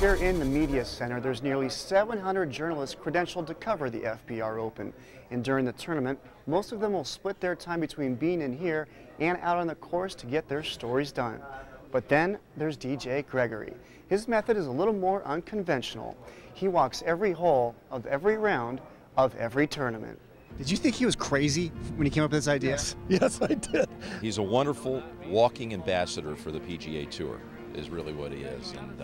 Here in the Media Center, there's nearly 700 journalists credentialed to cover the FBR Open. And during the tournament, most of them will split their time between being in here and out on the course to get their stories done. But then there's DJ Gregory. His method is a little more unconventional. He walks every hole of every round of every tournament. Did you think he was crazy when he came up with this idea? Yes, I did. He's a wonderful walking ambassador for the PGA Tour, is really what he is. And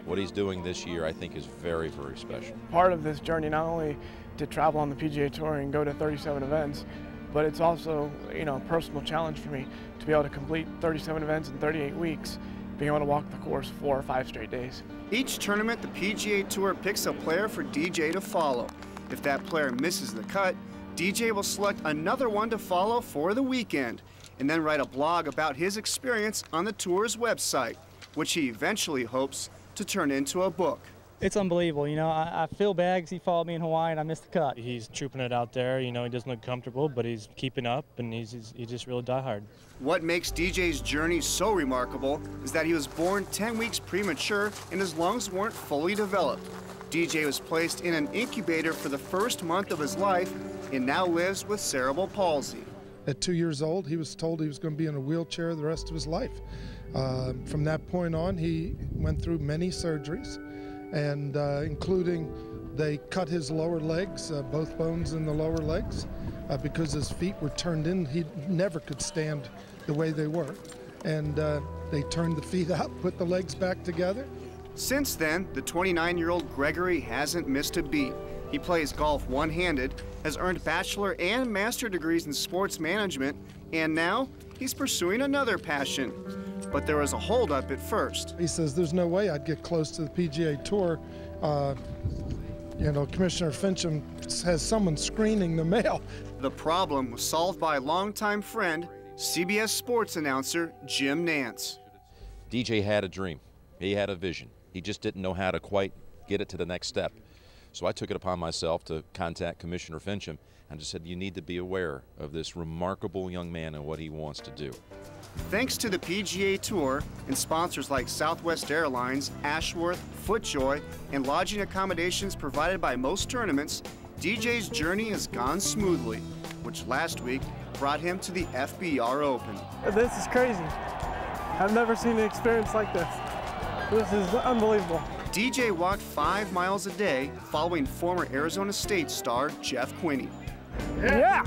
what he's doing this year, I think, is very, very special. Part of this journey, not only to travel on the PGA Tour and go to 37 events, but it's also, a personal challenge for me to be able to complete 37 events in 38 weeks, being able to walk the course 4 or 5 straight days. Each tournament, the PGA Tour picks a player for DJ to follow. If that player misses the cut, DJ will select another one to follow for the weekend, and then write a blog about his experience on the tour's website, which he eventually hopes to turn into a book. It's unbelievable. I feel bad because he followed me in Hawaii and I missed the cut. He's trooping it out there. He doesn't look comfortable, but he's keeping up, and he's just really diehard. What makes DJ's journey so remarkable is that he was born 10 weeks premature and his lungs weren't fully developed. DJ was placed in an incubator for the first month of his life and now lives with cerebral palsy. At 2 years old, he was told he was going to be in a wheelchair the rest of his life. From that point on, he went through many surgeries, and including they cut his lower legs, both bones in the lower legs, because his feet were turned in. He never could stand the way they were. And they turned the feet out, put the legs back together. Since then, the 29-year-old Gregory hasn't missed a beat. He plays golf one-handed, has earned bachelor and master degrees in sports management, and now he's pursuing another passion. But there was a holdup at first. He says there's no way I'd get close to the PGA Tour. Commissioner Fincham has someone screening the mail. The problem was solved by longtime friend, CBS Sports announcer Jim Nantz. DJ had a dream. He had a vision. He just didn't know how to quite get it to the next step. So I took it upon myself to contact Commissioner Fincham and just said, you need to be aware of this remarkable young man and what he wants to do. Thanks to the PGA Tour and sponsors like Southwest Airlines, Ashworth, FootJoy, and lodging accommodations provided by most tournaments, DJ's journey has gone smoothly, which last week brought him to the FBR Open. This is crazy. I've never seen an experience like this. This is unbelievable. DJ walked 5 miles a day following former Arizona State star Jeff Quinney. Yeah!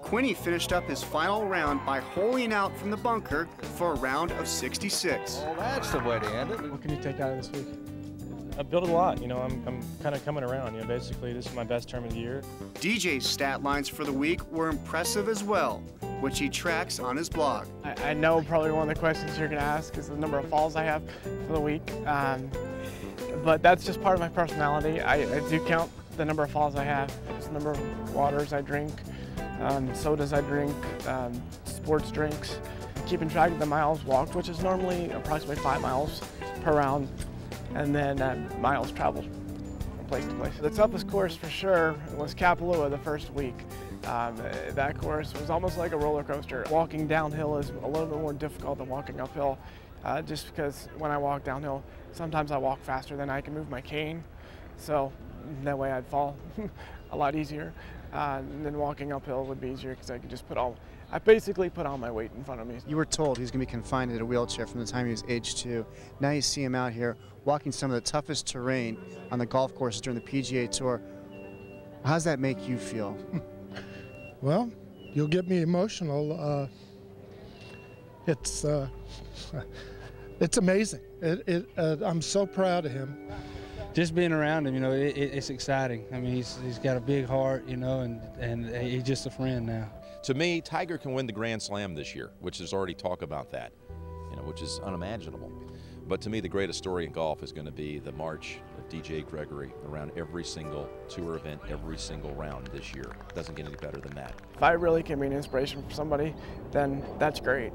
Quinney finished up his final round by holing out from the bunker for a round of 66. Well, that's the way to end it. What can you take out of this week? I built a lot. I'm kind of coming around. Basically, this is my best term of the year. DJ's stat lines for the week were impressive as well, which he tracks on his blog. I know probably one of the questions you're going to ask is the number of falls I have for the week. But that's just part of my personality. I do count the number of falls I have. It's the number of waters I drink, sodas I drink, sports drinks, keeping track of the miles walked, which is normally approximately 5 miles per round, and then miles traveled from place to place. The toughest course for sure was Kapalua the first week. That course was almost like a roller coaster. Walking downhill is a little bit more difficult than walking uphill, just because when I walk downhill, sometimes I walk faster than I can move my cane, so that way I'd fall a lot easier. And then walking uphill would be easier because I could just I basically put all my weight in front of me. You were told he was going to be confined in a wheelchair from the time he was age 2. Now you see him out here walking some of the toughest terrain on the golf courses during the PGA Tour. How does that make you feel? Well, you'll get me emotional. It's amazing. I'm so proud of him. Just being around him, it's exciting. I mean, he's got a big heart, and he's just a friend now. To me, Tiger can win the Grand Slam this year, which there's already talk about that, which is unimaginable. But to me, the greatest story in golf is going to be the march of DJ Gregory around every single tour event, every single round this year. Doesn't get any better than that. If I really can be an inspiration for somebody, then that's great.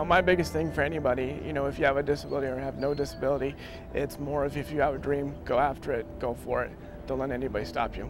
My biggest thing for anybody, if you have a disability or have no disability, it's more of if you have a dream, go after it, go for it. Don't let anybody stop you.